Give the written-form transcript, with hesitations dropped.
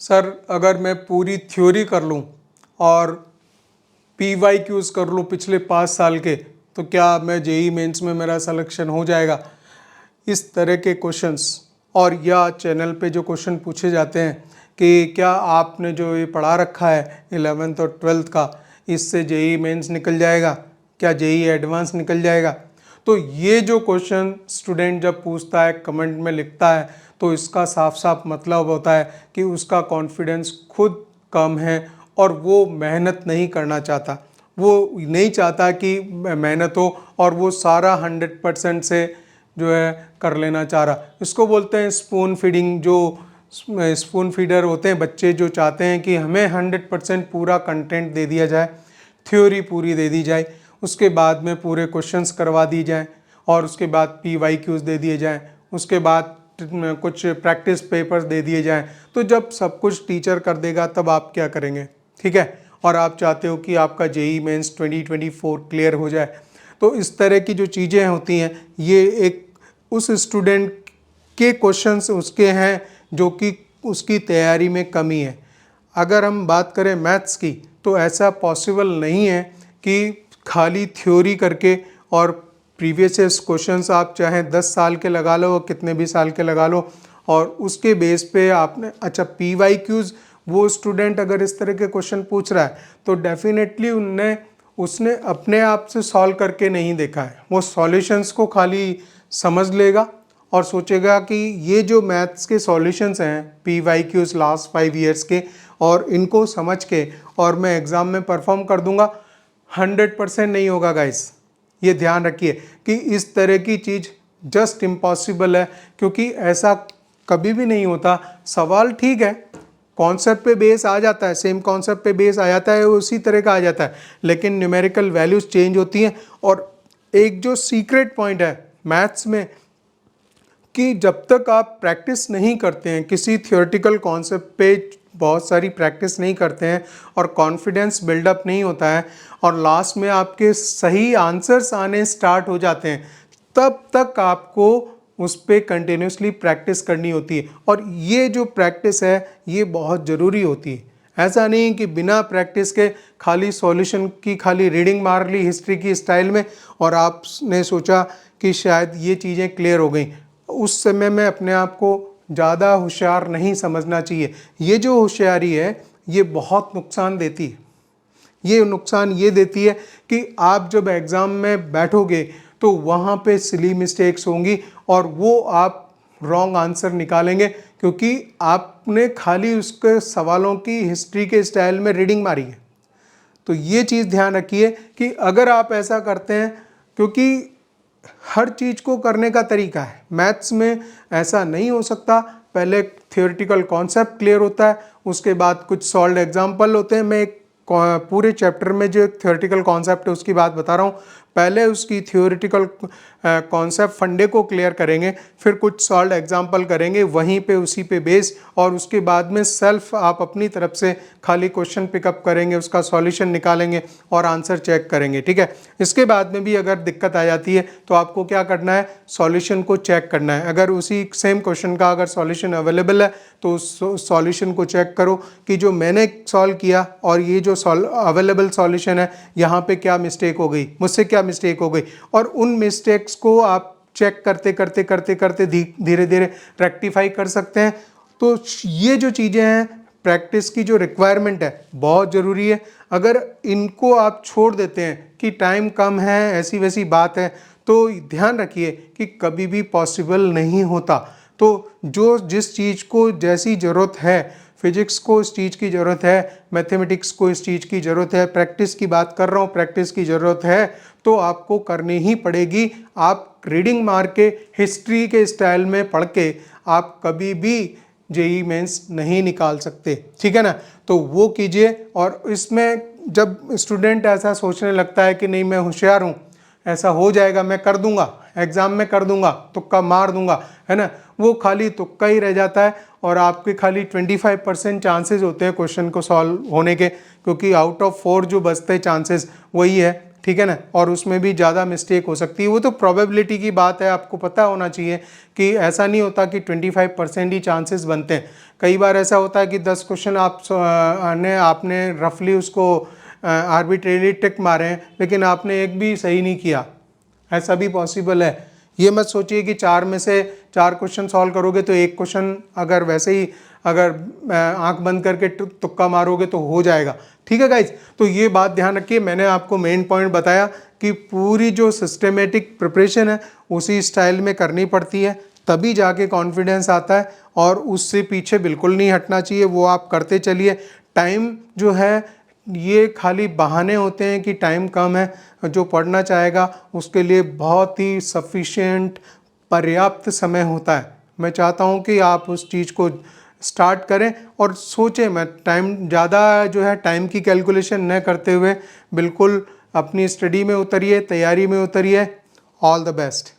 Sir अगर मैं पूरी थ्योरी कर लूँ और PYQs कर लूँ पिछले 5 साल के, तो क्या मैं जेई मेंस में मेरा सिलेक्शन हो जाएगा? इस तरह के क्वेश्चंस और या चैनल पे जो क्वेश्चन पूछे जाते हैं कि क्या आपने जो ये पढ़ा रखा है 11th और 12th का, इससे जेई मेंस निकल जाएगा, क्या जेई एडवांस निकल जाएगा? तो ये जो क्वेश्चन स्टूडेंट जब पूछता है, कमेंट में लिखता है, तो इसका साफ साफ मतलब होता है कि उसका कॉन्फिडेंस खुद कम है और वो मेहनत नहीं करना चाहता। वो नहीं चाहता कि मेहनत हो और वो सारा 100% से जो है कर लेना चाह रहा। इसको बोलते हैं स्पून फीडिंग। जो स्पून फीडर होते हैं बच्चे, जो चाहते हैं कि हमें 100% पूरा कंटेंट दे दिया जाए, थ्योरी पूरी दे दी जाए, उसके बाद में पूरे क्वेश्चंस करवा दी जाए और उसके बाद PYQs दे दिए जाएं, उसके बाद कुछ प्रैक्टिस पेपर्स दे दिए जाएं। तो जब सब कुछ टीचर कर देगा तब आप क्या करेंगे? ठीक है। और आप चाहते हो कि आपका जेई मेंस 2024 क्लियर हो जाए। तो इस तरह की जो चीज़ें होती हैं, ये एक उस स्टूडेंट के क्वेश्चंस उसके हैं जो कि उसकी तैयारी में कमी है। अगर हम बात करें मैथ्स की, तो ऐसा पॉसिबल नहीं है कि खाली थ्योरी करके और प्रीवियस क्वेश्चंस आप चाहे 10 साल के लगा लो, कितने भी साल के लगा लो, और उसके बेस पे आपने अच्छा PYQs, वो स्टूडेंट अगर इस तरह के क्वेश्चन पूछ रहा है तो डेफिनेटली उसने अपने आप से सॉल्व करके नहीं देखा है। वो सॉल्यूशंस को खाली समझ लेगा और सोचेगा कि ये जो मैथ्स के सॉल्यूशंस हैं PYQs लास्ट 5 ईयर्स के, और इनको समझ के और मैं एग्ज़ाम में परफॉर्म कर दूंगा। 100% नहीं होगा गाइस, ये ध्यान रखिए कि इस तरह की चीज़ जस्ट इम्पॉसिबल है, क्योंकि ऐसा कभी भी नहीं होता। सवाल ठीक है, कॉन्सेप्ट पे बेस आ जाता है, सेम कॉन्सेप्ट पे बेस आ जाता है, उसी तरह का आ जाता है, लेकिन न्यूमेरिकल वैल्यूज चेंज होती हैं। और एक जो सीक्रेट पॉइंट है मैथ्स में, कि जब तक आप प्रैक्टिस नहीं करते हैं किसी थियोरेटिकल कॉन्सेप्ट पे, बहुत सारी प्रैक्टिस नहीं करते हैं और कॉन्फिडेंस बिल्डअप नहीं होता है और लास्ट में आपके सही आंसर्स आने स्टार्ट हो जाते हैं, तब तक आपको उस पर कंटिन्यूसली प्रैक्टिस करनी होती है। और ये जो प्रैक्टिस है ये बहुत ज़रूरी होती है। ऐसा नहीं कि बिना प्रैक्टिस के खाली सॉल्यूशन की खाली रीडिंग मार ली हिस्ट्री की स्टाइल में और आपने सोचा कि शायद ये चीज़ें क्लियर हो गई। उस समय में अपने आप को ज़्यादा होशियार नहीं समझना चाहिए। ये जो होशियारी है ये बहुत नुकसान देती है। ये नुकसान ये देती है कि आप जब एग्ज़ाम में बैठोगे तो वहाँ पे सिली मिस्टेक्स होंगी और वो आप रॉन्ग आंसर निकालेंगे, क्योंकि आपने खाली उसके सवालों की हिस्ट्री के स्टाइल में रीडिंग मारी है। तो ये चीज़ ध्यान रखिए कि अगर आप ऐसा करते हैं, क्योंकि हर चीज़ को करने का तरीका है, मैथ्स में ऐसा नहीं हो सकता। पहले थियोरेटिकल कॉन्सेप्ट क्लियर होता है, उसके बाद कुछ सॉल्व्ड एग्जाम्पल होते हैं। मैं एक पूरे चैप्टर में जो एक थियोरेटिकल कॉन्सेप्ट है उसकी बात बता रहा हूँ। पहले उसकी थियोरेटिकल कॉन्सेप्ट फंडे को क्लियर करेंगे, फिर कुछ सॉल्व्ड एग्जाम्पल करेंगे वहीं पे उसी पे बेस, और उसके बाद में सेल्फ आप अपनी तरफ से खाली क्वेश्चन पिकअप करेंगे, उसका सॉल्यूशन निकालेंगे और आंसर चेक करेंगे। ठीक है। इसके बाद में भी अगर दिक्कत आ जाती है तो आपको क्या करना है, सॉल्यूशन को चेक करना है। अगर उसी सेम क्वेश्चन का अगर सॉल्यूशन अवेलेबल है तो उस सॉल्यूशन को चेक करो कि जो मैंने सॉल्व किया और ये जो अवेलेबल सॉल्यूशन है यहाँ पे क्या मिस्टेक हो गई, मुझसे क्या मिस्टेक हो गई, और उन मिस्टेक्स को आप चेक करते करते करते करते धीरे धीरे रेक्टिफाई कर सकते हैं। तो ये जो चीज़ें हैं, प्रैक्टिस की जो रिक्वायरमेंट है बहुत ज़रूरी है। अगर इनको आप छोड़ देते हैं कि टाइम कम है, ऐसी वैसी बात है, तो ध्यान रखिए कि कभी भी पॉसिबल नहीं होता। तो जो जिस चीज़ को जैसी ज़रूरत है, फिजिक्स को इस चीज़ की ज़रूरत है, मैथमेटिक्स को इस चीज़ की ज़रूरत है, प्रैक्टिस की बात कर रहा हूँ, प्रैक्टिस की ज़रूरत है, तो आपको करनी ही पड़ेगी। आप रीडिंग मार के हिस्ट्री के स्टाइल में पढ़ के आप कभी भी जेई मेंस नहीं निकाल सकते। ठीक है ना। तो वो कीजिए। और इसमें जब स्टूडेंट ऐसा सोचने लगता है कि नहीं मैं होशियार हूँ, ऐसा हो जाएगा, मैं कर दूंगा, एग्ज़ाम में कर दूंगा, तुक्का मार दूंगा, है ना, वो खाली तुक्का ही रह जाता है और आपके खाली 25% चांसेस होते हैं क्वेश्चन को सॉल्व होने के, क्योंकि आउट ऑफ 4 जो बचते हैं चांसेस वही है। ठीक है ना, और उसमें भी ज़्यादा मिस्टेक हो सकती है। वो तो प्रोबेबिलिटी की बात है, आपको पता होना चाहिए कि ऐसा नहीं होता कि 25% ही चांसेस बनते हैं। कई बार ऐसा होता है कि 10 क्वेश्चन आपने रफली उसको आर्बिट्रेरी टिक मारे हैं, लेकिन आपने एक भी सही नहीं किया, ऐसा भी पॉसिबल है। ये मत सोचिए कि 4 में से 4 क्वेश्चन सॉल्व करोगे तो एक क्वेश्चन अगर वैसे ही अगर आंख बंद करके तुक्का मारोगे तो हो जाएगा। ठीक है गाइज, तो ये बात ध्यान रखिए। मैंने आपको मेन पॉइंट बताया कि पूरी जो सिस्टमेटिक प्रिपरेशन है उसी स्टाइल में करनी पड़ती है, तभी जाके कॉन्फिडेंस आता है, और उससे पीछे बिल्कुल नहीं हटना चाहिए। वो आप करते चलिए। टाइम जो है ये खाली बहाने होते हैं कि टाइम कम है। जो पढ़ना चाहेगा उसके लिए बहुत ही सफिशिएंट, पर्याप्त समय होता है। मैं चाहता हूँ कि आप उस चीज़ को स्टार्ट करें और सोचें। मैं टाइम ज़्यादा जो है टाइम की कैलकुलेशन न करते हुए बिल्कुल अपनी स्टडी में उतरिए, तैयारी में उतरिए। All the best.